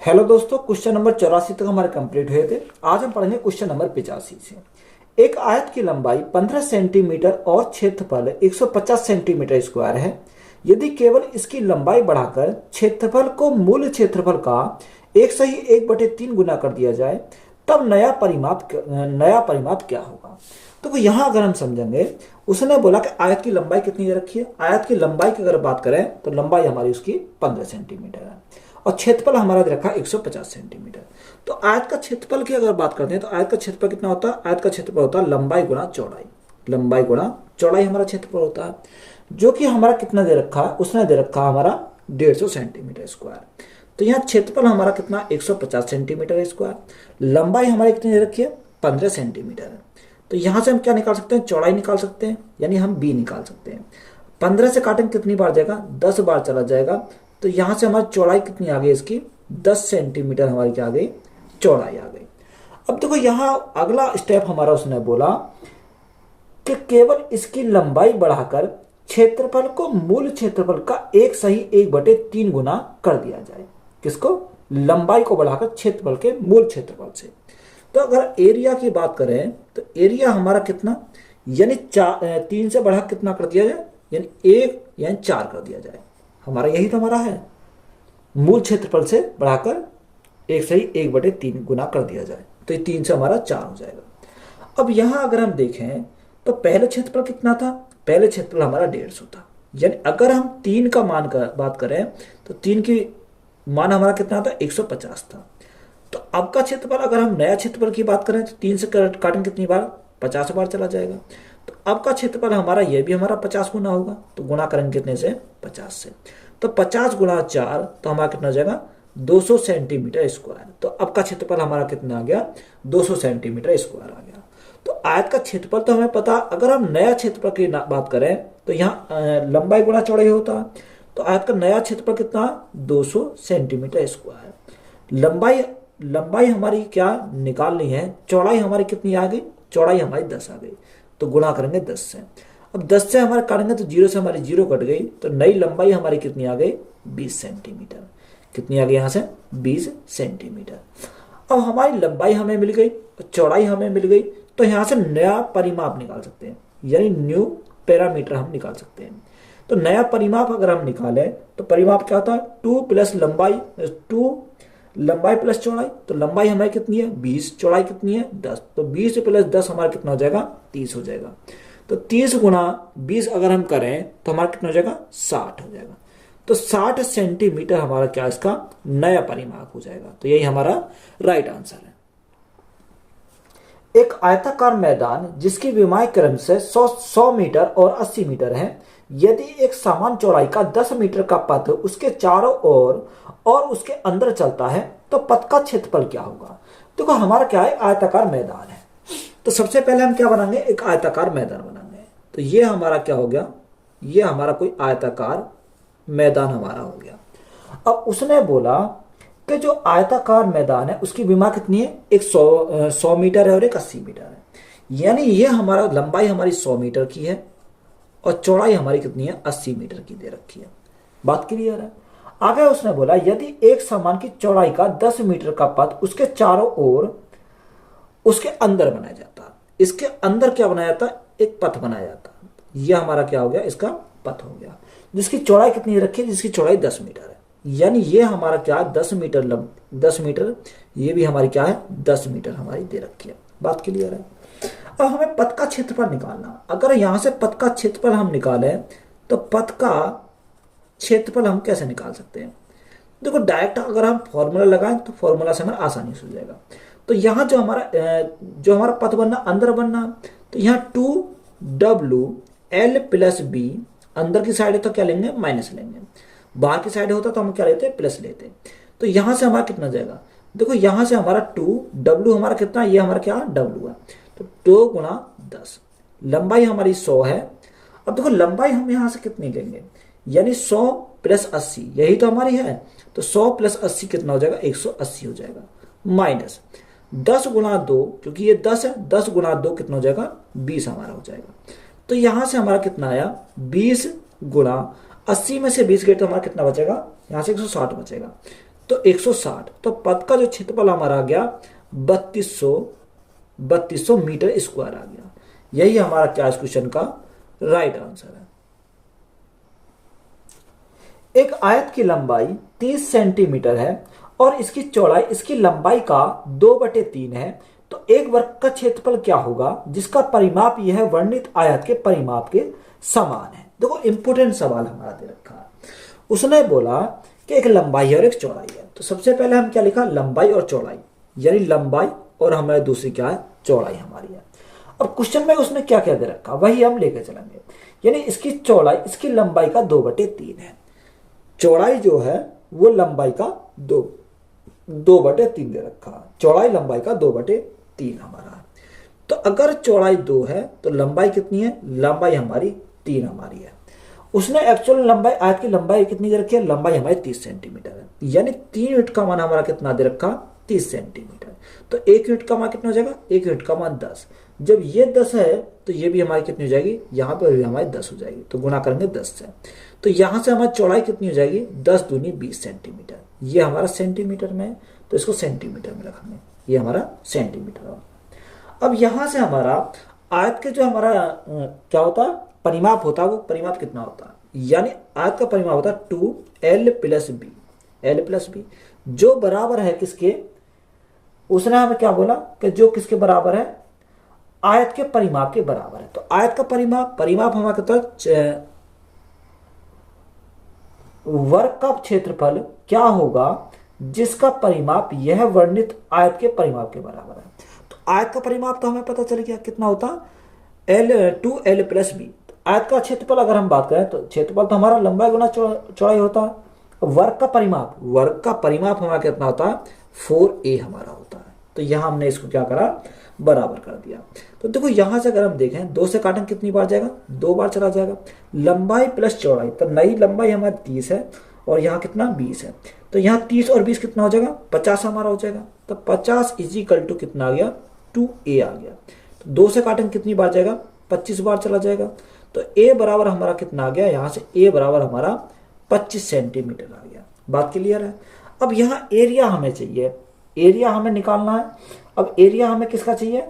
Hello दोस्तों, question number 84 तक हमारे कंप्लीट हुए थे। आज हम पढ़ेंगे क्वेश्चन नंबर 85 से। एक आयत की लंबाई 15 सेंटीमीटर और क्षेत्रफल 150 सेंटीमीटर स्क्वायर है। यदि केवल इसकी लंबाई बढ़ाकर क्षेत्रफल को मूल क्षेत्रफल का 1/3 गुना कर दिया जाए तब नया परिमाप क्या होगा। तो यहाँ अगर हम समझेंगे, उसने बोला कि आयत की लंबाई कितनी दे रखी है। आयत की लंबाई की अगर बात करें तो लंबाई हमारी उसकी 15 सेंटीमीटर है और क्षेत्रफल हमारा दे रखा है 150 सेंटीमीटर। तो आयत का क्षेत्रफल की अगर बात करते हैं तो आयत का क्षेत्रफल कितना होता है। आयत का क्षेत्रफल होता है लंबाई गुणा चौड़ाई। लंबाई गुणा चौड़ाई हमारा क्षेत्रफल होता है, जो कि हमारा कितना दे रखा है। उसने दे रखा है हमारा 150 सेंटीमीटर स्क्वायर। तो यहाँ क्षेत्रफल हमारा कितना 150 सेंटीमीटर स्क्वायर। लंबाई हमारी कितनी दे रखी है 15 सेंटीमीटर है। तो यहाँ से हम क्या निकाल सकते हैं, चौड़ाई निकाल सकते हैं, यानी हम बी निकाल सकते हैं। 15 से काटेंगे कितनी बार जाएगा, 10 बार चला जाएगा। तो यहाँ से हमारी चौड़ाई कितनी आ गई, इसकी 10 सेंटीमीटर हमारी क्या आ गई, चौड़ाई आ गई। अब देखो यहाँ अगला स्टेप हमारा उसने बोला कि केवल इसकी लंबाई बढ़ाकर क्षेत्रफल को मूल क्षेत्रफल का 1/3 गुना कर दिया जाए। किसको, लंबाई को बढ़ाकर क्षेत्रफल के मूल क्षेत्रफल से। तो अगर एरिया की बात करें तो एरिया हमारा कितना, यानी 3 से बढ़ा कितना कर दिया जाए, यानी 1 यानी 4 कर दिया जाए। हमारा यही तो हमारा है, मूल क्षेत्रफल से बढ़ाकर 1/3 गुना कर दिया जाए। तो ये 3 से हमारा 4 हो जाएगा। अब यहां अगर हम देखें तो पहले क्षेत्रफल कितना था, पहले क्षेत्रफल हमारा 150 था। यानी अगर हम 3 का मान का बात करें तो 3 की मान हमारा कितना था 150 था। तो अब का क्षेत्रफल अगर हम नया क्षेत्रफल की बात करें तो 3 से काटेंगे कितनी बार, 50 बार चला जाएगा। तो अब का क्षेत्रफल हमारा ये भी हमारा 50 गुना होगा। तो गुना करेंगे कितने से, 50 से। तो 50 गुना 4 तो हमारा कितना हो जाएगा 200 सेंटीमीटर स्क्वायर। तो अब का क्षेत्रफल हमारा कितना आ गया, 200 सेंटीमीटर स्क्वायर आ गया। तो आयत का क्षेत्रफल तो हमें पता। अगर हम नया क्षेत्रफल की बात करें तो यहाँ लंबाई गुणा चौड़ाई होता। तो आयत का नया क्षेत्रफल कितना, 200 सेंटीमीटर स्क्वायर। लंबाई हमारी क्या निकालनी है, चौड़ाई हमारी कितनी आ गई, चौड़ाई हमारी 10 आ गई। तो गुणा करेंगे 10 से। अब 10 से हमारे काटेंगे तो 0 से हमारी 0 कट गई। तो नई लंबाई हमारी कितनी आ गई, 20 सेंटीमीटर। कितनी आ गई यहाँ से, 20 सेंटीमीटर। अब हमारी लंबाई हमें मिल गई, चौड़ाई हमें मिल गई। तो यहाँ से नया परिमाप निकाल सकते हैं, यानी न्यू पैरामीटर हम निकाल सकते हैं। तो नया परिमाप अगर हम निकालें तो परिमाप क्या होता है, 2 प्लस लंबाई, 2 लंबाई प्लस चौड़ाई। तो लंबाई हमारी कितनी है 20, चौड़ाई कितनी है 10। तो 20 प्लस 10 हमारा कितना हो जाएगा, 30 हो जाएगा। तो 30 गुणा 20 अगर हम करें तो हमारा कितना हो जाएगा, 60 हो जाएगा। तो 60 सेंटीमीटर हमारा क्या, इसका नया परिमाप हो जाएगा। तो यही हमारा राइट आंसर है। एक आयताकार मैदान जिसकी विमाएं क्रम से 100 मीटर और 80 मीटर है। यदि एक समान चौड़ाई का 10 मीटर का पथ उसके चारों ओर और उसके अंदर चलता है तो पथ का क्षेत्रफल क्या होगा। देखो हमारा क्या है, आयताकार मैदान है। तो सबसे पहले हम क्या बनाएंगे, एक आयताकार मैदान बनाएंगे। तो ये हमारा क्या हो गया, ये हमारा कोई आयताकार मैदान हमारा हो गया। अब उसने बोला कि जो आयताकार मैदान है उसकी विमा कितनी है, एक 100 मीटर है और एक 80 मीटर है। यानी ये हमारा लंबाई हमारी 100 मीटर की है और चौड़ाई हमारी कितनी है, 80 मीटर की दे रखी है। बात क्लियर है। आगे उसने बोला यदि एक समान की चौड़ाई का 10 मीटर का पथ उसके चारों ओर उसके अंदर बनाया जाता। इसके अंदर क्या बनाया जाता, एक पथ बनाया जाता। यह हमारा क्या हो गया, इसका पथ हो गया। जिसकी चौड़ाई कितनी रखी है, जिसकी चौड़ाई 10 मीटर है। यानी ये हमारा क्या, 10 मीटर 10 मीटर, ये भी हमारी क्या है 10 मीटर हमारी दे रखी है। बात क्लियर है। अब हमें पथ का क्षेत्रफल निकालना। अगर यहां से पथ का क्षेत्रफल हम निकालें तो पथ का क्षेत्रफल हम कैसे निकाल सकते हैं। देखो डायरेक्ट अगर हम फॉर्मूला लगाएं तो फॉर्मूला से हमें आसानी से हो जाएगा। तो यहाँ जो हमारा पथ बनना, अंदर बनना, तो यहाँ 2WL प्लस बी, अंदर की साइड है तो क्या लेंगे, माइनस लेंगे। बाहर की साइड होता तो हम क्या लेते, प्लस लेते। तो यहां से हमारा कितना जाएगा, देखो यहां से हमारा 2W हमारा कितना, ये हमारा क्या W है। तो 2 गुणा 10, लंबाई हमारी 100 है। अब देखो लंबाई हम यहां से कितनी लेंगे, यानी 100 प्लस 80, यही तो हमारी है। तो 100 प्लस 80 कितना हो जाएगा, 180 हो जाएगा। माइनस 10 गुणा 2, क्योंकि ये 10 है, 10 गुणा 2 कितना हो जाएगा, 20 हमारा हो जाएगा। तो यहां से हमारा कितना आया, 20 गुणा 80 में से 20 गए तो हमारा कितना बचेगा, यहां से 160 बचेगा। तो 160, तो पथ का जो क्षेत्रफल हमारा आ गया 3200 मीटर स्क्वायर आ गया। यही हमारा क्या इस क्वेश्चन का राइट आंसर है। एक आयत की लंबाई 30 सेंटीमीटर है और इसकी चौड़ाई इसकी लंबाई का 2/3 है, तो एक वर्ग का क्षेत्रफल क्या होगा जिसका परिमाप यह वर्णित आयत के परिमाप के समान है। देखो इंपोर्टेंट सवाल हमारा दे रखा है। उसने बोला कि एक लंबाई और एक चौड़ाई है, तो सबसे पहले हम क्या लिखा, लंबाई और चौड़ाई, यानी लंबाई और हमारी दूसरी क्या है, चौड़ाई हमारी है। अब क्वेश्चन में उसने क्या क्या दे रखा वही हम लेके चलेंगे, यानी इसकी चौड़ाई इसकी लंबाई का 2/3 है, चौड़ाई जो है वो लंबाई का 2/3 दे रखा, चौड़ाई लंबाई का 2/3 हमारा है। तो अगर चौड़ाई 2 है तो लंबाई कितनी है, लंबाई हमारी 3 हमारी है। उसने एक्चुअल लंबाई आयत की लंबाई कितनी दे रखी है, लंबाई हमारी 30 सेंटीमीटर है, यानी 3 यूनिट का मान हमारा कितना दे रखा, 30 सेंटीमीटर। तो 1 यूनिट का मान कितना हो जाएगा, 1 यूनिट का मान 10। जब ये 10 है तो ये भी हमारी कितनी हो जाएगी, यहाँ पर भी हमारी 10 हो जाएगी, तो गुना करेंगे 10 से। तो यहाँ से हमारी चौड़ाई कितनी हो जाएगी, 10 दूनी 20 सेंटीमीटर। ये हमारा सेंटीमीटर में है तो इसको सेंटीमीटर में रखेंगे, ये हमारा सेंटीमीटर है। अब यहाँ से हमारा आयत के जो हमारा क्या होता है, परिमाप होता है, वो परिमाप कितना होता है, यानी आयत का परिमाप होता है 2l + b, l + b, जो बराबर है किसके, उसने हमें क्या बोला कि जो किसके बराबर है, आयत के परिमाप के बराबर है। तो आयत का परिमाप हमारा कितना, वर्ग का क्षेत्रफल क्या होगा जिसका परिमाप यह वर्णित आयत के परिमाप के बराबर है। तो आयत का परिमाप तो हमें पता चल गया कितना होता, 2l + b। आयत का क्षेत्रफल अगर हम बात करें तो क्षेत्रफल तो हमारा लंबाई गुना चौड़ाई होता है। वर्ग का परिमाप हमारा कितना होता है, 4a हमारा होता है। तो यहां हमने इसको क्या करा, बराबर कर दिया। तो देखो यहां से अगर हम देखें 2 से काटें कितनी बार जाएगा, 2 बार चला जाएगा। लंबाई प्लस चौड़ाई, तो नई लंबाई हमारी 30 है और यहाँ कितना 20 है, तो यहाँ 30 और 20 कितना हो जाएगा, 50 हमारा हो जाएगा। तो 50 = कितना आ गया, 2a आ गया। तो 2 से काटें कितनी बार जाएगा, 25 बार चला जाएगा। तो a बराबर हमारा कितना आ गया, यहाँ से a बराबर हमारा 25 सेंटीमीटर आ गया। बात क्लियर है। अब यहाँ एरिया हमें चाहिए, एरिया हमें निकालना है। अब एरिया हमें किसका चाहिए,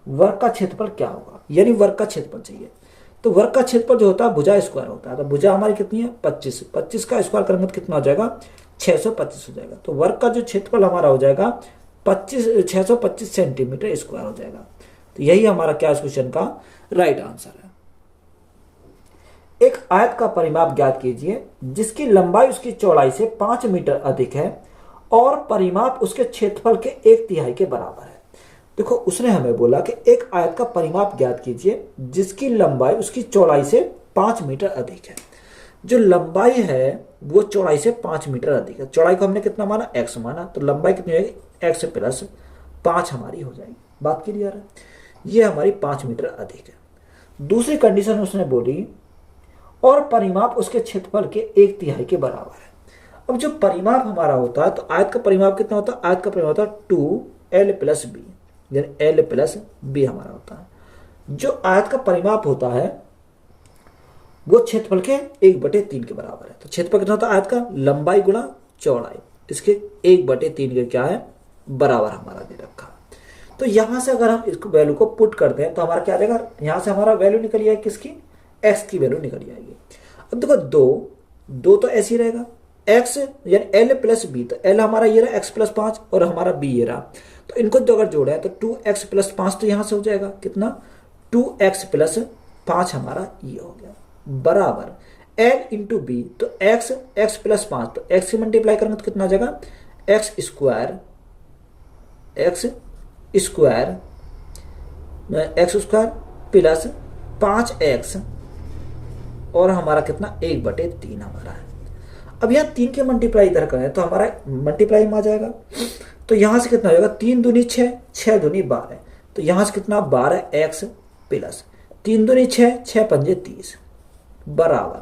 वर्ग का क्षेत्रफल क्या होगा, यानी वर्ग का क्षेत्रफल चाहिए। तो वर्ग का क्षेत्रफल जो होता है भुजा स्क्वायर होता है। तो भुजा हमारी कितनी है, 25, 25 का स्क्वायर करेंगे तो कितना हो जाएगा, 625 हो जाएगा। तो वर्ग का जो क्षेत्रफल हमारा हो जाएगा 625 सेंटीमीटर स्क्वायर हो जाएगा। तो यही हमारा क्या इस क्वेश्चन का राइट आंसर है। एक आयत का परिमाप ज्ञात कीजिए जिसकी लंबाई उसकी चौड़ाई से 5 मीटर अधिक है और परिमाप उसके क्षेत्रफल के 1/3 के बराबर है। देखो उसने हमें बोला कि एक आयत का परिमाप ज्ञात कीजिए जिसकी लंबाई उसकी चौड़ाई से 5 मीटर अधिक है। जो लंबाई है वो चौड़ाई से 5 मीटर अधिक है। चौड़ाई को हमने कितना माना, x माना, तो लंबाई कितनी होगी, x + 5 हमारी हो जाएगी। बात क्लियर है, ये हमारी 5 मीटर अधिक है। दूसरी कंडीशन उसने बोली और परिमाप उसके क्षेत्रफल के 1/3 के बराबर है। अब जो परिमाप हमारा होता है, तो आयत का परिमाप कितना होता है, आयत का परिमाप होता है 2l + b, यानी l + b हमारा होता है। जो आयत का परिमाप होता है वो क्षेत्रफल के 1/3 के बराबर है। तो क्षेत्रफल कितना होता है, आयत का लंबाई गुणा चौड़ाई, इसके 1/3 के क्या है, बराबर हमारा दे रखा। तो यहां से अगर हम इसको वैल्यू को पुट करते हैं तो हमारा क्या आ जाएगा, यहां से हमारा वैल्यू निकल जाएगी किसकी, x की वैल्यू निकल जाएगी। अब देखो 2 तो ऐसे ही रहेगा, x यानी l + b, तो l हमारा ये रहा x + 5 और हमारा b ये रहा। तो इनको तो अगर जोड़ा है तो 2x + 5 तो यहां से हो जाएगा कितना, 2x + 5 हमारा ये हो गया, बराबर l × b, तो x + 5, तो x से मल्टीप्लाई करेंगे तो कितना आ जाएगा, x स्क्वायर + 5x और हमारा कितना 1/3 हमारा है। अब यहाँ 3 के मल्टीप्लाई इधर करें तो हमारा मल्टीप्लाई में आ जाएगा। तो यहाँ से कितना हो जाएगा, 3 दूनी 6, 6 दूनी 12, तो यहाँ से कितना 12x + 3 दूनी 6, 6 पंजे 30 बराबर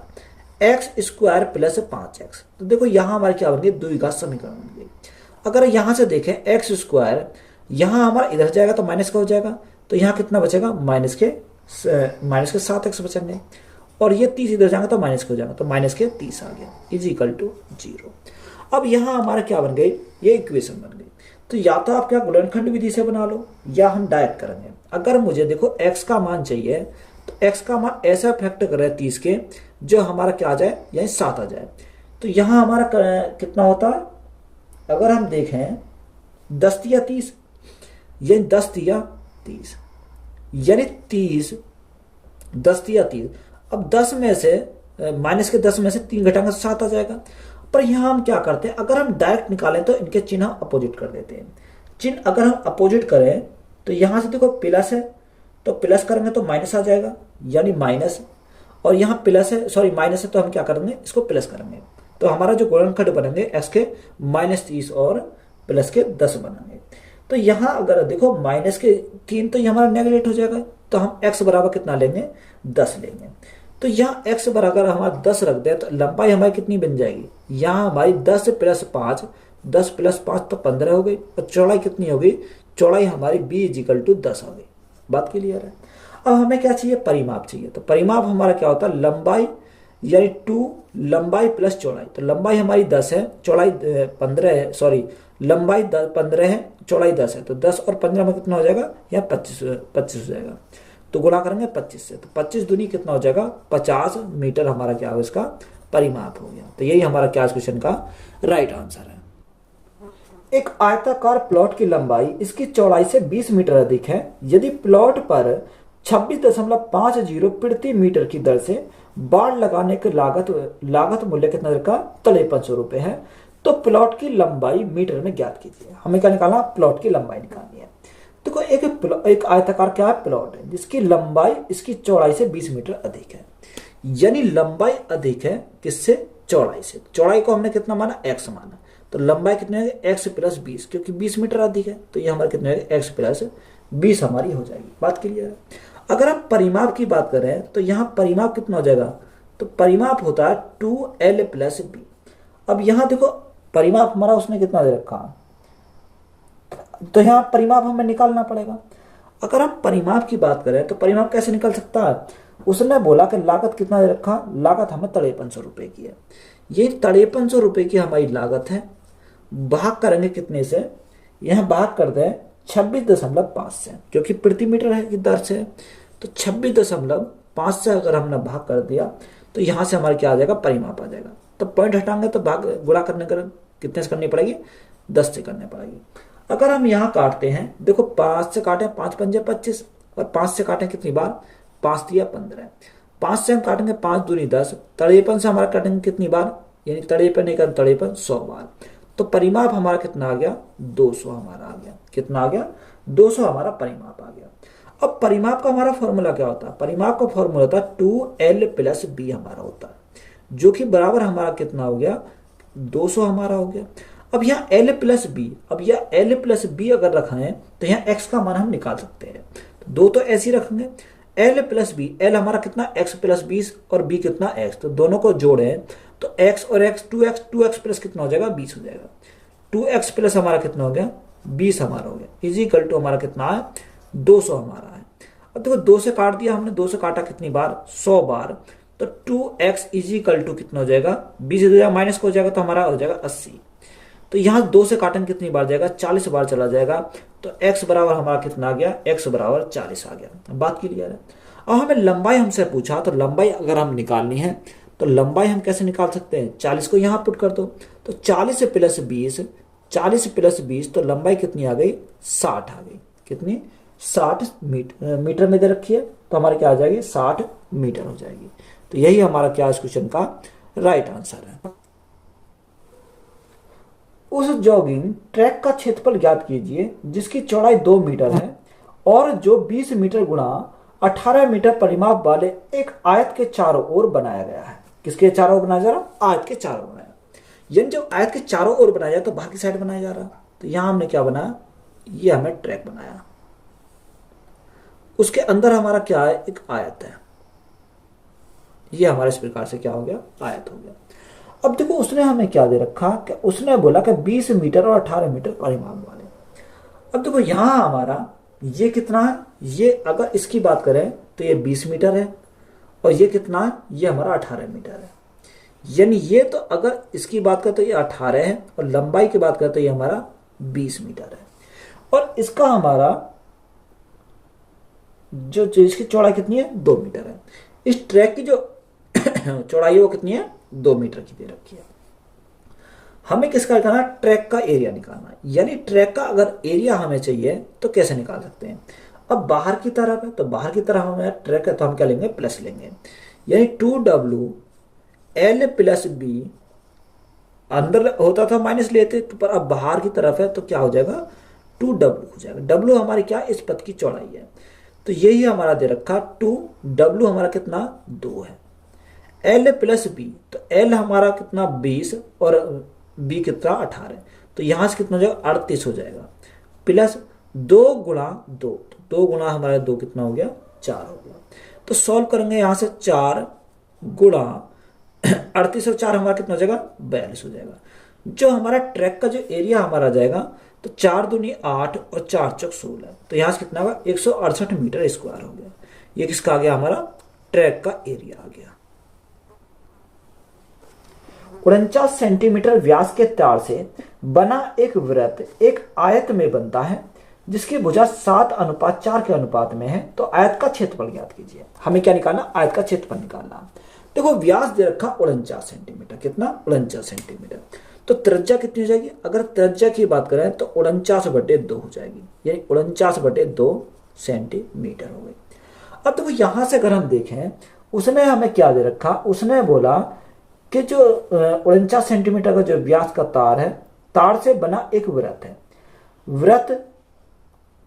x स्क्वायर + 5x। तो देखो यहाँ हमारे क्या बनेंगे, द्विघात समीकरण बनेंगे। अगर यहाँ से देखें x स्क्वायर, यहाँ हमारा इधर जाएगा तो माइनस का हो जाएगा, तो यहाँ कितना बचेगा, माइनस के 7x बचेंगे, और ये 30 इधर जाएगा तो माइनस का हो जाएगा, तो -30 आ गया = 0। अब यहाँ हमारा क्या बन गई, ये इक्वेशन बन गई। तो या तो आप क्या गुणनखंड विधि से बना लो या हम डायरेक्ट करेंगे। अगर मुझे देखो x का मान चाहिए तो x का मान ऐसा फैक्टर करें 30 के जो हमारा क्या आ जाए, यानी 7 आ जाए। तो यहाँ हमारा कितना होता है, अगर हम देखें 10 या 30, यानी 10 या 30, यानी 30 10 या 30। अब 10 में से माइनस के 10 में से 3 घटाएंगे तो 7 आ जाएगा। पर यहाँ हम क्या करते हैं, अगर हम डायरेक्ट निकालें तो इनके चिन्ह अपोजिट कर देते हैं। चिन्ह अगर हम अपोजिट करें तो यहाँ से देखो प्लस है तो प्लस करेंगे तो माइनस आ जाएगा, यानी माइनस। और यहाँ प्लस है, सॉरी माइनस है, तो हम क्या करेंगे, इसको प्लस करेंगे। तो हमारा जो गुणनखंड बनेंगे x के -30 और प्लस के 10 बनेंगे। तो यहाँ अगर देखो माइनस के 3 तो ये हमारा नेगलेक्ट हो जाएगा, तो हम x बराबर कितना लेंगे, 10 लेंगे। तो यहाँ x बराबर हमारा 10 रख दे तो लंबाई हमारी कितनी बन जाएगी, यहाँ हमारी 10 + 5, 10 + 5 तो 15 हो गई। और चौड़ाई कितनी होगी, चौड़ाई हमारी b = 10 हो गई। बात क्लियर है। अब हमें क्या चाहिए, परिमाप चाहिए। तो परिमाप हमारा क्या होता है, लंबाई यानी 2 लंबाई प्लस चौड़ाई। तो लंबाई हमारी 10 है, चौड़ाई 15 है, सॉरी लंबाई 15 है, चौड़ाई 10 है। तो 10 और 15 में कितना हो जाएगा, यहाँ 25 हो जाएगा। तो गुणा करेंगे 25 से, तो 25 दूनी कितना हो जाएगा, 50 मीटर हमारा क्या हो, इसका परिमाप हो गया। तो यही हमारा क्या क्वेश्चन का राइट आंसर है। एक आयताकार प्लॉट की लंबाई इसकी चौड़ाई से 20 मीटर अधिक है। यदि प्लॉट पर 26.50 प्रति मीटर की दर से बाड़ लगाने की लागत मूल्य कितना का 5300 रुपये है, तो प्लॉट की लंबाई मीटर में ज्ञात कीजिए। हमें क्या निकालना, प्लॉट की लंबाई निकालनी है। देखो एक आयताकार क्या है, प्लॉट है जिसकी लंबाई इसकी चौड़ाई से 20 मीटर अधिक है, यानी लंबाई अधिक है किससे, चौड़ाई से। चौड़ाई को हमने कितना माना, x माना। तो लंबाई कितने है, x + 20, क्योंकि 20 मीटर अधिक है। तो ये हमारे कितने है, x + 20 हमारी हो जाएगी। बात क्लियर है। अगर आप परिमाप की बात करें तो यहाँ परिमाप कितना हो जाएगा, तो परिमाप होता है 2l + b। अब यहाँ देखो परिमाप हमारा उसने कितना दे रखा, तो यहाँ परिमाप हमें निकालना पड़ेगा। अगर हम परिमाप की बात करें तो परिमाप कैसे निकल सकता है, उसने बोला कि लागत कितना दे रखा, लागत हमें 5300 रुपये की है। ये 5300 रुपये की हमारी लागत है। भाग करेंगे कितने से, यहाँ भाग करते हैं 26.5 से, क्योंकि प्रति मीटर है की दर से। तो 26.5 से अगर हमने भाग कर दिया तो यहाँ से हमारे क्या आ जाएगा, परिमाप आ जाएगा। तो पॉइंट हटाएंगे तो भाग गुणा करने कर कितने से करनी पड़ेगी, 10 से करनी पड़ेगी। अगर हम यहाँ काटते हैं, देखो 5 से काटें, 5 × 5 = 25, और 5 से काटें कितनी बार, 5 × 3 = 15। 5 से हम काटेंगे 5 दूनी 10, 53 से हमारा काटेंगे कितनी बार, यानी 53 नहीं कर 53 100 बार। तो परिमाप हमारा कितना आ गया, 200 हमारा आ गया। कितना आ गया, 200 हमारा परिमाप आ गया। अब परिमाप का हमारा फॉर्मूला क्या होता है, परिमाप का फॉर्मूला होता है 2l + b हमारा होता है, जो कि बराबर हमारा कितना हो गया, 200 हमारा हो गया। अब यहाँ l + b, अब यह l + b अगर रखा है तो यहाँ x का मान हम निकाल सकते हैं। तो दो तो ऐसे ही रखेंगे, l + b, l हमारा कितना x + 20 और b कितना x, तो दोनों को जोड़े तो x और x 2x प्लस कितना हो जाएगा, 20 हो जाएगा। 2x प्लस हमारा कितना हो गया, 20 हमारा हो गया, = हमारा कितना है, 200 हमारा है। अब देखो 2 से काट दिया हमने, 2 से काटा कितनी बार, 100 बार। तो 2x = कितना हो जाएगा, 20 हो जाएगा, माइनस को हो जाएगा तो हमारा हो जाएगा 80। तो यहाँ 2 से काटेंगे कितनी बार जाएगा, 40 बार चला जाएगा। तो x बराबर हमारा कितना आ गया, x बराबर 40 आ गया। बात क्लियर है। अब हमें लंबाई हमसे पूछा, तो लंबाई अगर हम निकालनी है तो लंबाई हम कैसे निकाल सकते हैं, 40 को यहाँ पुट कर दो। तो 40 + 20, 40 + 20, तो लंबाई कितनी आ गई, 60 आ गई। कितनी, 60 मीटर में दे रखी है, तो हमारे क्या आ जाएगी, 60 मीटर हो जाएगी। तो यही हमारा क्या इस क्वेश्चन का राइट आंसर है। उस जॉगिंग ट्रैक का क्षेत्रफल ज्ञात कीजिए जिसकी चौड़ाई 2 मीटर है और जो 20 मीटर गुणा 18 मीटर परिमाप वाले एक आयत के चारों ओर बनाया गया है। किसके चारों ओर बनाया जा रहा, आयत के चारों ओर बनाया। यानी जब आयत के चारों ओर बनाया तो बाहर की साइड बनाया जा रहा। तो यहां हमने क्या बनाया, ये हमने ट्रैक बनाया, उसके अंदर हमारा क्या है, एक आयत है। ये हमारे इस प्रकार से क्या हो गया, आयत हो गया। अब देखो उसने हमें क्या दे रखा, कि उसने बोला कि 20 मीटर और 18 मीटर परिमाप वाले। अब देखो यहां हमारा ये कितना है, ये अगर इसकी बात करें तो ये 20 मीटर है, और ये कितना है, ये हमारा 18 मीटर है। यानी ये तो अगर इसकी बात करें तो ये 18 है और लंबाई की बात करें तो ये हमारा 20 मीटर है। और इसका हमारा जो इसकी चौड़ाई कितनी है, 2 मीटर है। इस ट्रैक की जो चौड़ाई है वो कितनी है, 2 मीटर की दे रखी है। हमें किसका निकालना है, ट्रैक का एरिया निकालना है। यानी ट्रैक का अगर एरिया हमें चाहिए तो कैसे निकाल सकते हैं। अब बाहर की तरफ है तो बाहर की तरफ हमें ट्रैक है तो हम क्या लेंगे, प्लस लेंगे। यानी 2W L प्लस बी, अंदर होता था माइनस लेते तो, पर अब बाहर की तरफ है तो क्या हो जाएगा, 2W हो जाएगा। W हमारी क्या, इस पथ की चौड़ाई है। तो यही हमारा दे रखा 2W हमारा कितना, 2 है। L प्लस बी, तो L हमारा कितना 20 और B कितना 18, तो यहां से कितना हो जाएगा, 38 हो जाएगा। प्लस 2 गुणा 2, तो 2 गुणा हमारा 2 कितना हो गया, 4 हो गया। तो सॉल्व करेंगे यहां से 4 गुणा 38 और 4 हमारा कितना हो जाएगा, 42 हो जाएगा। जो हमारा ट्रैक का जो एरिया हमारा जाएगा तो 4 दूनी 8 और 4 चौक 16, तो यहां से कितना होगा, 168 मीटर स्क्वायर हो गया। ये किसका आ गया, हमारा ट्रैक का एरिया आ गया। 49 सेंटीमीटर व्यास के तार से बना एक वृत्त एक आयत में बनता है जिसकी भुजा 7:4 के अनुपात में है। तो आयत का क्षेत्रफल ज्ञात कीजिए। हमें क्या निकालना, आयत का क्षेत्रफल निकालना। देखो व्यास दे रखा 49 सेंटीमीटर, कितना, 49 सेंटीमीटर। तो त्रिज्या कितनी हो जाएगी, अगर त्रिज्या की बात करें तो 49/2 हो जाएगी, यानी 49/2 सेंटीमीटर हो गई। अब देखो यहां से अगर हम देखें, उसने हमें क्या दे रखा, उसने बोला कि जो 49 सेंटीमीटर का जो व्यास का तार है, तार से बना एक वृत्त है।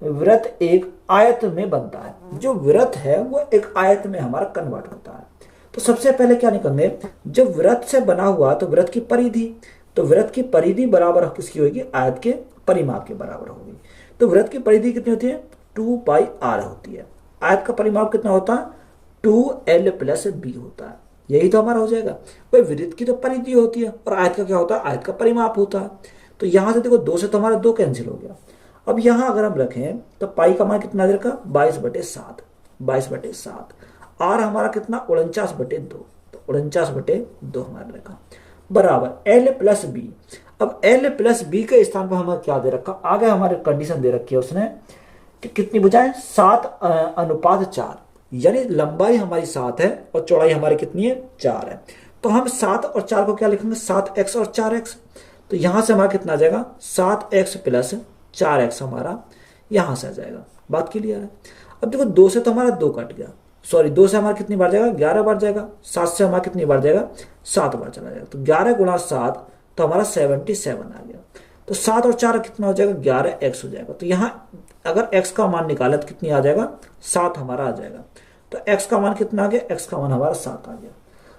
वृत्त एक आयत में बनता है। जो वृत्त है वो एक आयत में हमारा कन्वर्ट होता है। तो सबसे पहले क्या निकालेंगे, जब वृत्त से बना हुआ तो वृत्त की परिधि, तो वृत्त की परिधि बराबर किसकी होगी, आयत के परिमाप के बराबर होगी। तो वृत्त की परिधि कितनी होती है, 2πr होती है। आयत का परिमाप कितना होता है, 2L प्लस b होता है। यही तो हमारा हो जाएगा। भाई वृत्त की तो परिधि होती है और आयत का क्या होता है, आयत का परिमाप होता है। तो यहां से देखो 2 से तो हमारा 2 कैंसिल हो गया। अब यहां अगर हम रखें तो पाई का मान कितना दे रखा, 22/7, 22/7। आर हमारा कितना, 49/2, तो 49/2 हमारा रखा बराबर L प्लस बी। अब L प्लस बी के स्थान पर हमें क्या दे रखा, आगे हमारे कंडीशन दे रखी है उसने कि कितनी भुजाएं, 7:4, यानी लंबाई हमारी 7 है और चौड़ाई हमारी कितनी है, 4 है। तो हम 7 और 4 को क्या लिखेंगे, 7x और 4x। तो यहां से हमारा कितना आ जाएगा, 7x प्लस 4x हमारा यहां से आ जाएगा। बात क्लियर है। अब देखो 2 से तो हमारा 2 कट गया, सॉरी 2 से हमारा कितनी बार जाएगा, 11 बार जाएगा। 7 से हमारा कितनी बार जाएगा, 7 बार चला जाएगा। तो 11 गुणा 7 तो हमारा 77 आ गया। तो 7 और 4 कितना हो जाएगा, 11x हो जाएगा। तो यहाँ अगर x का मान निकाले तो कितनी आ जाएगा, 7 हमारा आ जाएगा। तो x का मान कितना आ गया, x का मान हमारा 7 आ गया।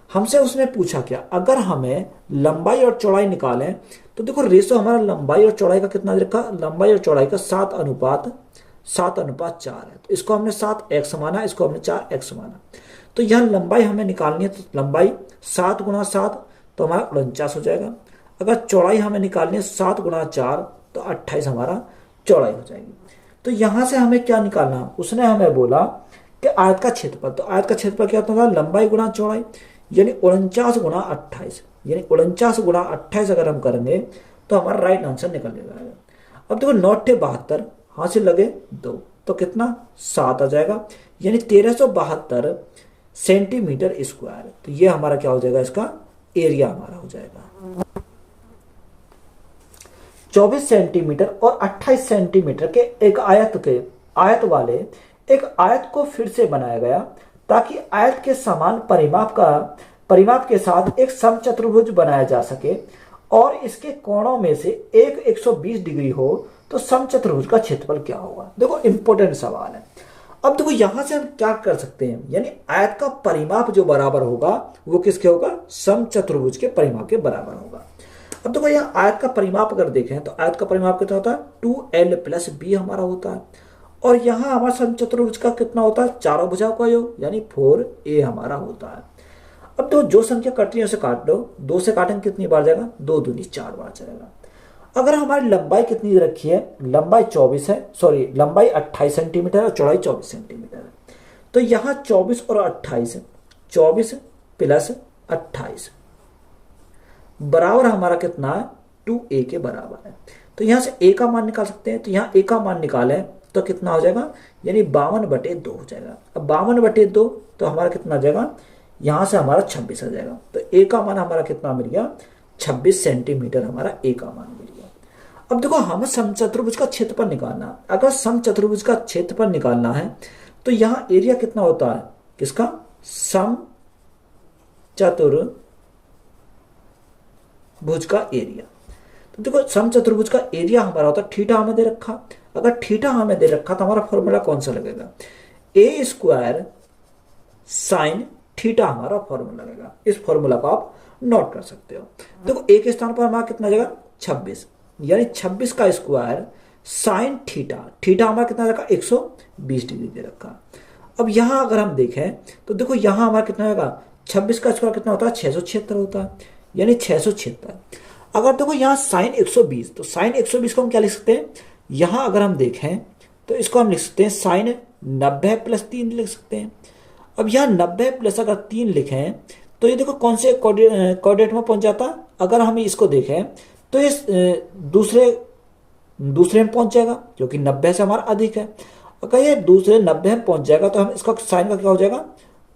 हमसे उसने पूछा क्या, अगर हमें लंबाई और चौड़ाई निकालें तो देखो रेशो हमारा लंबाई और चौड़ाई का कितना रखा, लंबाई और चौड़ाई का 7:4 है। तो इसको हमने 7x माना, इसको हमने 4x माना। तो यह लंबाई हमें निकालनी है, तो लंबाई 7 गुणा 7 तो हमारा 49 हो जाएगा। अगर चौड़ाई हमें निकालनी है 7 गुणा 4 तो 28 हमारा चौड़ाई हो जाएगी। तो यहां से हमें क्या निकालना, उसने हमें बोला कि आयत का क्षेत्रफल। तो आयत का क्षेत्रफल क्या होता है, लंबाई गुणा चौड़ाई, यानी 49 गुणा 28, यानी 49 गुणा 28 अगर हम करेंगे तो हमारा राइट आंसर निकल जाएगा। अब देखो 9×72 हासिल लगे 2, तो कितना 7 आ जाएगा, यानी 1372 सेंटीमीटर स्क्वायर। तो ये हमारा क्या हो जाएगा, इसका एरिया हमारा हो जाएगा। 24 सेंटीमीटर और 28 सेंटीमीटर के एक आयत वाले एक आयत को फिर से बनाया गया ताकि आयत के समान परिमाप के साथ एक समचतुर्भुज बनाया जा सके और इसके कोणों में से एक 120 डिग्री हो। तो समचतुर्भुज का क्षेत्रफल क्या होगा। देखो इंपॉर्टेंट सवाल है। अब देखो यहां से हम क्या कर सकते हैं, यानी आयत का परिमाप जो बराबर होगा वो किसके होगा, समचतुर्भुज के परिमाप के बराबर होगा। अब देखो यहाँ आयत का परिमाप अगर देखें तो आयत का परिमाप कितना होता है, 2L प्लस b हमारा होता है। और यहाँ हमारा समचतुर्भुज का कितना होता है, चारों भुजाओं का योग, यानी 4a हमारा होता है। अब तो जो संख्या कट रही है उसे काट लो, 2 से काटेंगे कितनी बार जाएगा, 2 दूनी 4 बार जाएगा। अगर हमारी लंबाई कितनी रखी है, लंबाई 24 है, सॉरी लंबाई 28 सेंटीमीटर और चौड़ाई 24 सेंटीमीटर है। तो यहाँ 24 और 28, 24 प्लस 28 बराबर हमारा कितना है, 2a के बराबर है। तो यहाँ से a का मान निकाल सकते हैं, तो यहाँ a का मान निकालें तो कितना हो जाएगा, यानी 52/2 हो जाएगा। अब 52/2 तो हमारा कितना आ जाएगा, यहाँ से हमारा 26 आ जाएगा। तो a का मान हमारा कितना मिल गया, 26 सेंटीमीटर हमारा a का मान मिल गया। अब देखो हमें समचतुर्भुज का क्षेत्रफल निकालना है। अगर समचतुर्भुज का क्षेत्रफल निकालना है तो यहाँ एरिया कितना होता है, किसका, समचतुर्भुज का एरिया। तो देखो समचतुर्भुज का एरिया हमारा होता है, थीटा हमें दे रखा, अगर थीटा हमें दे रखा तो हमारा फॉर्मूला कौन सा लगेगा, a² साइन थीटा हमारा फॉर्मूला लगेगा। इस फॉर्मूला को आप नोट कर सकते हो। देखो a के स्थान पर हमारा कितना जाएगा, 26, यानी 26 का स्क्वायर साइन थीटा, थीटा हमारा कितना रखा, 120 डिग्री दे रखा। अब यहां अगर हम देखें तो देखो यहां हमारा कितना होगा, 26 का स्क्वायर कितना होता है, 676 होता है, यानी 676। अगर देखो यहाँ साइन 120, तो साइन 120 को हम क्या लिख सकते हैं, यहां अगर हम देखें तो इसको हम लिख सकते हैं साइन 90 + 3 लिख सकते हैं। अब यहाँ 90 प्लस अगर 3 लिखें तो ये देखो कौन से कोऑर्डिनेट में पहुंच जाता, अगर हम इसको देखें तो इस दूसरे में पहुंच जाएगा, क्योंकि 90 से हमारा अधिक है। अगर ये दूसरे 90 में पहुंच जाएगा तो हम इसका साइन का क्या हो जाएगा,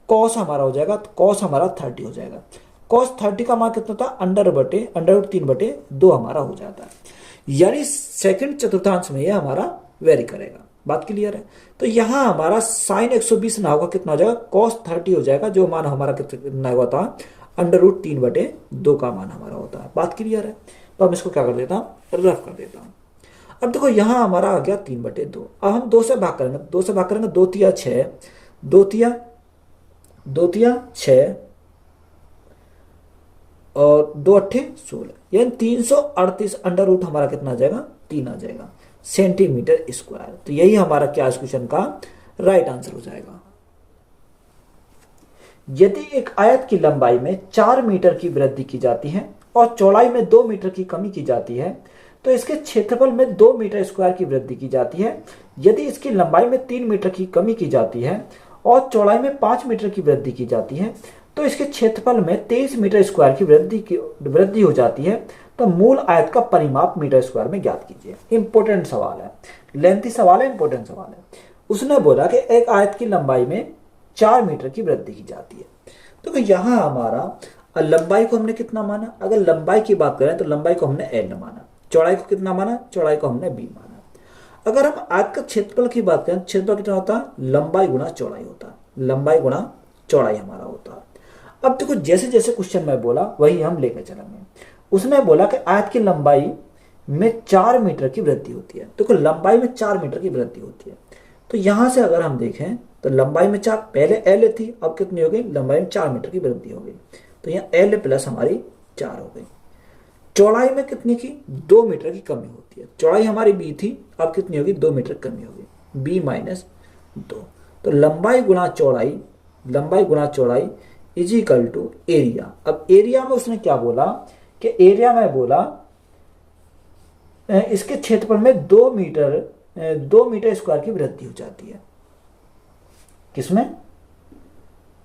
कॉस हमारा हो जाएगा, तो कॉस हमारा 30 हो जाएगा। कॉस 30 का मान कितना था, √3/2 हमारा हो जाता है। यानी सेकंड चतुर्थांश में ये हमारा वेरी करेगा। बात क्लियर है। तो यहां हमारा साइन 120 ना होगा, कितना हो जाएगा, कॉस 30 हो जाएगा, जो मान हमारा कितना हुआ था, √3/2 का मान हमारा होता है। बात क्लियर है। तो हम इसको क्या कर देता हूँ, रफ कर देता हूँ। अब देखो यहां हमारा आ गया 3/2। अब हम 2 से भाग करेंगे, 2 से भाग करेंगे, 2 तिया 6, 2 तिया 6 और 2 8 16, यानी 338 √ हमारा कितना आ जाएगा, 3 आ जाएगा सेंटीमीटर स्क्वायर। तो यही हमारा क्या इस क्वेश्चन का राइट आंसर हो जाएगा। यदि एक आयत की लंबाई में 4 मीटर की वृद्धि की जाती है और चौड़ाई में 2 मीटर की कमी की जाती है, तो इसके क्षेत्रफल में 2 मीटर स्क्वायर की वृद्धि की जाती है। यदि इसकी लंबाई में 3 मीटर की कमी की जाती है और चौड़ाई में 5 मीटर की वृद्धि की जाती है, तो इसके क्षेत्रफल में 23 मीटर स्क्वायर की वृद्धि हो जाती है। तो मूल आयत का परिमाप मीटर स्क्वायर में ज्ञात कीजिए। इंपोर्टेंट सवाल है, लेंथी सवाल है, इंपोर्टेंट सवाल है। उसने बोला कि एक आयत की लंबाई में 4 मीटर की वृद्धि की जाती है। तो यहां हमारा लंबाई को हमने कितना माना, अगर लंबाई की बात करें तो लंबाई को हमने L माना, चौड़ाई को कितना माना, चौड़ाई को हमने B माना। अगर हम आयत का क्षेत्रफल की बात करें, क्षेत्रफल कितना होता है, लंबाई गुणा चौड़ाई होता है, लंबाई गुणा चौड़ाई हमारा होता है। अब देखो जैसे जैसे क्वेश्चन में बोला वही हम लेकर चलेंगे। उसने बोला कि आयत की लंबाई में 4 मीटर की वृद्धि होती है। देखो लंबाई में 4 मीटर की वृद्धि होती है, तो यहां से अगर हम देखें तो लंबाई में 4, पहले L थी, अब कितनी हो गई, लंबाई में 4 मीटर की वृद्धि हो गई। तो यहाँ L प्लस हमारी 4 हो गई। चौड़ाई में कितनी की, 2 मीटर की कमी होती है। चौड़ाई हमारी B थी, अब कितनी होगी, 2 मीटर कमी होगी, B - 2। तो लंबाई गुणा चौड़ाई = एरिया। अब एरिया में उसने क्या बोला कि एरिया में बोला इसके क्षेत्रफल में 2 मीटर स्क्वायर की वृद्धि हो जाती है। किसमें,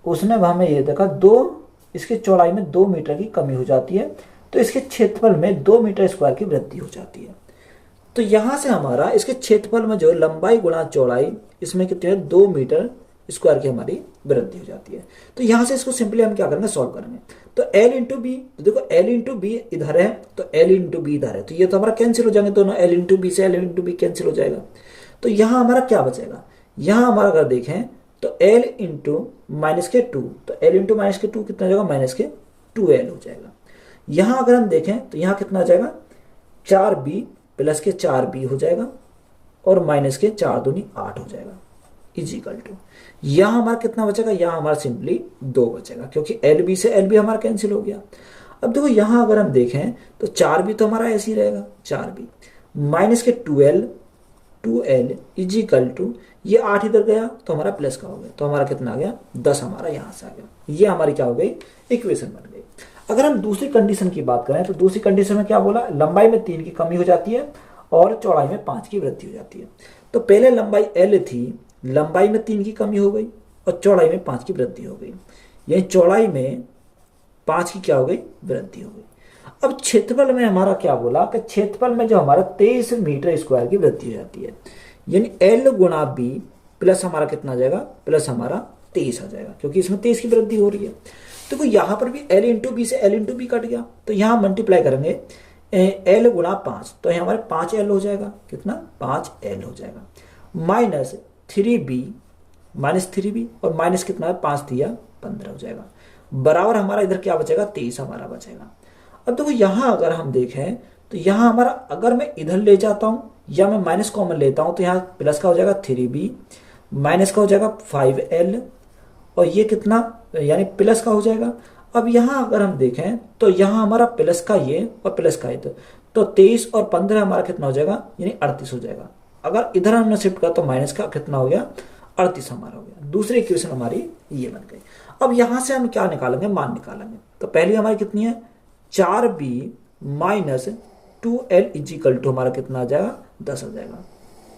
उसने हमें ये देखा, इसके चौड़ाई में 2 मीटर की कमी हो जाती है, तो इसके क्षेत्रफल में 2 मीटर स्क्वायर की वृद्धि हो जाती है। तो यहां से हमारा इसके क्षेत्रफल में जो लंबाई गुणा चौड़ाई, इसमें कितने 2 मीटर स्क्वायर की हमारी वृद्धि हो जाती है। तो यहां से इसको सिंपली हम क्या करेंगे, सॉल्व करेंगे। तो L × B, तो देखो L × B इधर है, तो L × B इधर है, तो ये तो हमारा कैंसिल हो जाएंगे दोनों, L × B से L × B कैंसिल हो जाएगा। तो यहां हमारा क्या बचेगा, यहां हमारा अगर देखें तो L × -2, तो L × -2 कितना जाएगा, -2L हो जाएगा। यहां अगर हम देखें तो यहां कितना आ जाएगा, 4B + 4B हो जाएगा, और -4 दूनी 8 हो जाएगा, = यहां हमारा कितना बचेगा, यहां हमारा सिंपली 2 बचेगा, क्योंकि LB से LB हमारा कैंसिल हो गया। अब देखो यहां अगर हम देखें तो 4B तो हमारा ऐसे ही रहेगा, 4B -2L = ये 8 इधर गया तो हमारा प्लस का हो गया, तो हमारा कितना आ गया, 10 हमारा यहां से आ गया। ये हमारी क्या हो गई, इक्वेशन बन गई। अगर हम दूसरी कंडीशन की बात करें तो दूसरी कंडीशन में क्या बोला, लंबाई में 3 की कमी हो जाती है और चौड़ाई में 5 की वृद्धि हो जाती है। तो पहले लंबाई L थी, लंबाई में 3 की कमी हो गई और चौड़ाई में 5 की वृद्धि हो गई, यानी चौड़ाई में 5 की क्या हो गई, वृद्धि हो गई। अब क्षेत्रफल में हमारा क्या बोला कि क्षेत्रफल में जो हमारा 23 मीटर स्क्वायर की वृद्धि हो जाती है, यानी L गुणा बी प्लस हमारा कितना आ जाएगा, प्लस हमारा 23 आ जाएगा, क्योंकि इसमें 23 की वृद्धि हो रही है। देखो यहाँ पर भी L इंटू बी से L इंटू बी कट गया, तो यहाँ मल्टीप्लाई करेंगे L गुणा 5, तो यहाँ हमारे 5L हो जाएगा, कितना 5L हो जाएगा, माइनस 3B और माइनस कितना है 5 दिया 15 हो जाएगा, बराबर हमारा इधर क्या बचेगा 23 हमारा बचेगा। अब देखो यहाँ अगर हम देखें तो यहाँ हमारा अगर मैं इधर ले जाता हूँ या मैं माइनस कॉमन लेता हूँ तो यहाँ प्लस का हो जाएगा 3B, माइनस का हो जाएगा 5L और ये कितना यानी प्लस का हो जाएगा। अब यहाँ अगर हम देखें तो यहाँ हमारा प्लस का ये और प्लस का ये, तो 23 और 15 हमारा कितना हो जाएगा, यानी 38 हो जाएगा। अगर इधर हमने शिफ्ट किया तो माइनस का कितना हो गया, 38 हमारा हो गया। दूसरी इक्वेशन हमारी ये बन गई। अब यहाँ से हम क्या निकालेंगे, मान निकालेंगे। तो पहली हमारी कितनी है 4B minus 2L is equal to हमारा कितना आ जाएगा 10 आ जाएगा।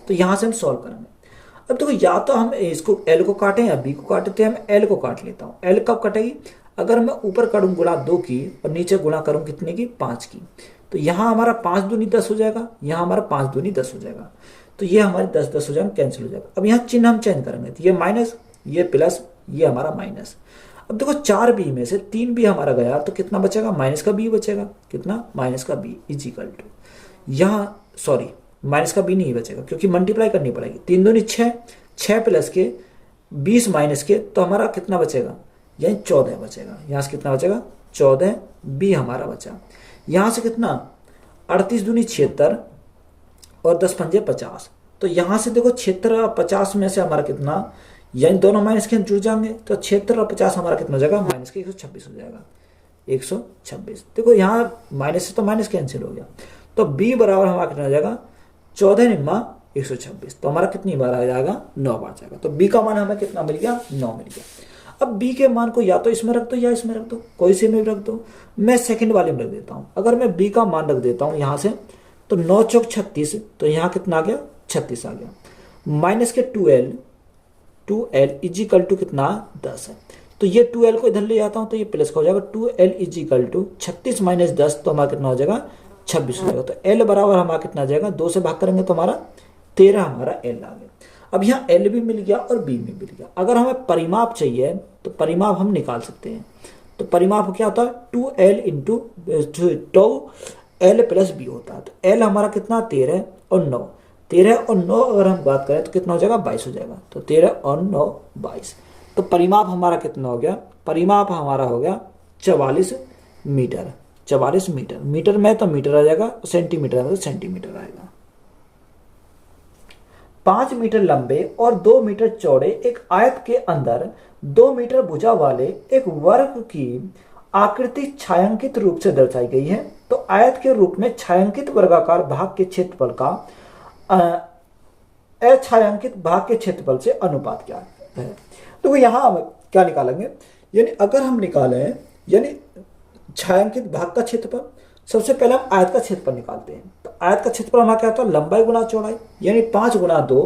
तो यहाँ से हम सॉल्व करेंगे। अब देखो या तो हम इसको L को काटें या B को काटें, तो हम L को काट लेता हूँ। L कब कटेगी, अगर मैं ऊपर करूँ गुणा 2 की और नीचे गुणा करूँ कितने की 5 की, तो यहाँ हमारा 5 दूनी 10 हो जाएगा, यहाँ हमारा 5 दूनी 10 हो जाएगा, तो ये हमारे 10 10 हो जाएगा, कैंसिल हो जाएगा। अब यहाँ चिन्ह हम चेंज करेंगे, तो ये माइनस ये प्लस ये हमारा माइनस। अब देखो 4B में से 3B हमारा गया तो कितना बचेगा, माइनस का B बचेगा, कितना माइनस का B इजिकल टू, यहाँ सॉरी माइनस का B नहीं बचेगा क्योंकि मल्टीप्लाई करनी पड़ेगी। 3 दूनी 6, 6 प्लस के 20 माइनस के, तो हमारा कितना बचेगा, यानी 14 बचेगा। यहाँ से कितना बचेगा 14B हमारा बचा। यहाँ से कितना 38 दूनी 76 और 10 पंजे 50, तो यहाँ से देखो 76 और 50 में से हमारा कितना, यानी दोनों माइनस के जुड़ जाएंगे, तो 76 और 50 हमारा कितना हो जाएगा, माइनस के 126 हो जाएगा, 126। देखो यहाँ माइनस से तो माइनस कैंसिल हो गया, तो B बराबर हमारा कितना हो जाएगा 14 निम्मा 126, तो हमारा कितनी बार आ जाएगा 9 बार जाएगा। तो B का मान हमें कितना मिल गया, 9 मिल गया। अब B के मान को या तो इसमें रख दो या इसमें रख दो, कोई से में रख दो। मैं सेकंड वाले में रख देता हूँ। अगर मैं B का मान रख देता हूँ यहाँ से, तो 9 चौक 36, तो यहाँ कितना आ गया 36 आ गया, माइनस के 2L इजिकल टू कितना 10 है, तो ये 2L को इधर ले जाता हूँ तो ये प्लस का हो जाएगा, 2L इजिकल टू 36 माइनस 10, तो हमारा कितना हो जाएगा 26 हो जाएगा। तो L बराबर हमारा कितना आ जाएगा, 2 से भाग करेंगे तो हमारा 13 हमारा L आ गया। अब यहाँ L भी मिल गया और B भी मिल गया। अगर हमें परिमाप चाहिए तो परिमाप हम निकाल सकते हैं। तो परिमाप क्या होता है 2L into 2L plus B होता है। तो L हमारा कितना 13 और 9, 13 और 9 अगर हम बात करें तो कितना हो जाएगा 22 हो जाएगा। तो 13 और 9 22, तो परिमाप हमारा कितना हो गया, परिमाप हमारा हो गया 44 मीटर। 44 मीटर, मीटर में तो मीटर आ जाएगा, सेंटीमीटर में तो सेंटीमीटर आएगा। 5 मीटर लंबे और 2 मीटर चौड़े एक आयत के अंदर 2 मीटर भुजा वाले एक वर्ग की आकृति छायांकित रूप से दर्शाई गई है। तो आयत के रूप में छायांकित वर्गाकार भाग के क्षेत्रफल का अछायांकित भाग के क्षेत्रफल से अनुपात क्या है। तो यहाँ हम क्या निकालेंगे, यानी अगर हम निकालें यानी छायांकित भाग का क्षेत्रफल, सबसे पहले हम आयत का क्षेत्रफल निकालते हैं। तो आयत का क्षेत्रफल हमारा क्या होता है, लंबाई गुना चौड़ाई, यानी 5 गुना 2,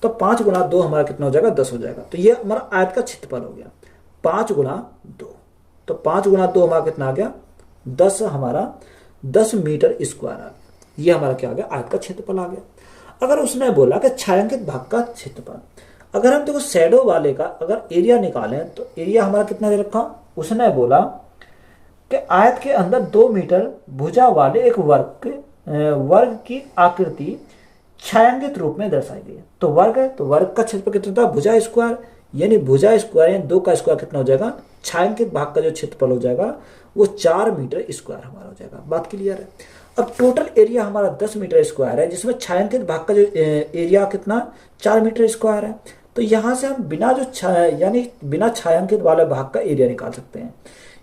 तो 5 गुना 2 हमारा कितना हो जाएगा 10 हो जाएगा। तो ये हमारा आयत का क्षेत्रफल हो गया 5 गुना 2, तो 5 गुना 2 हमारा कितना आ गया 10, हमारा 10 मीटर स्क्वायर आ गया। ये हमारा क्या आ गया, आयत का क्षेत्रफल आ गया। अगर उसने बोला कि छायांकित भाग का क्षेत्रफल, अगर हम देखो शैडो वाले का अगर एरिया निकालें तो एरिया हमारा कितना दे रखा, उसने बोला कि आयत के अंदर 2 मीटर भुजा वाले एक वर्ग की आकृति छायांकित रूप में दर्शाई गई है। तो वर्ग है, तो वर्ग का क्षेत्रफल कितना था, भुजा स्क्वायर, यानी भुजा स्क्वायर यानी 2 का स्क्वायर कितना हो जाएगा, छायांकित भाग का जो क्षेत्रफल हो जाएगा वो 4 मीटर स्क्वायर हमारा हो जाएगा। बात क्लियर है। अब टोटल एरिया हमारा 10 मीटर स्क्वायर है, जिसमें छायांकित भाग का जो एरिया कितना 4 मीटर स्क्वायर है। तो यहाँ से हम बिना यानी बिना छायांकित वाले भाग का एरिया निकाल सकते हैं,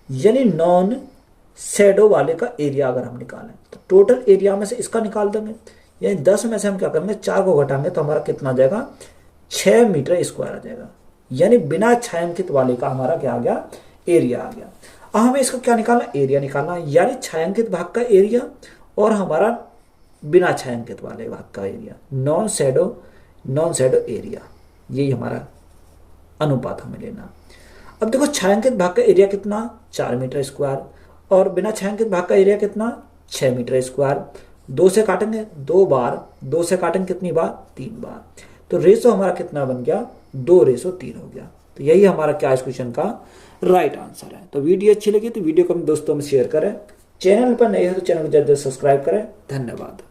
यानी नॉन शैडो वाले का एरिया अगर हम निकालें तो टोटल एरिया में से इसका निकाल देंगे, यानी 10 में से हम क्या करेंगे 4 को घटाएंगे तो हमारा कितना आ जाएगा 6 मीटर स्क्वायर आ जाएगा, यानी बिना छायांकित वाले का हमारा क्या आ गया, एरिया आ गया। अब हमें इसका क्या निकालना, एरिया निकालना, यानी छायांकित भाग का एरिया और हमारा बिना छायांकित वाले भाग का एरिया, नॉन शैडो एरिया, यही हमारा अनुपात हमें लेना। अब देखो छायांकित भाग का एरिया कितना 4 मीटर स्क्वायर और बिना छायांकित भाग का एरिया कितना, 6 मीटर स्क्वायर। 2 से काटेंगे 2 बार, 2 से काटेंगे कितनी बार, 3 बार। तो रेशो हमारा कितना बन गया, 2:3 हो गया। तो यही हमारा क्या इस क्वेश्चन का राइट आंसर है। तो वीडियो अच्छी लगी तो वीडियो को अपने दोस्तों में शेयर करें, चैनल पर नए हो तो चैनल को जल्दी सब्सक्राइब करें। धन्यवाद।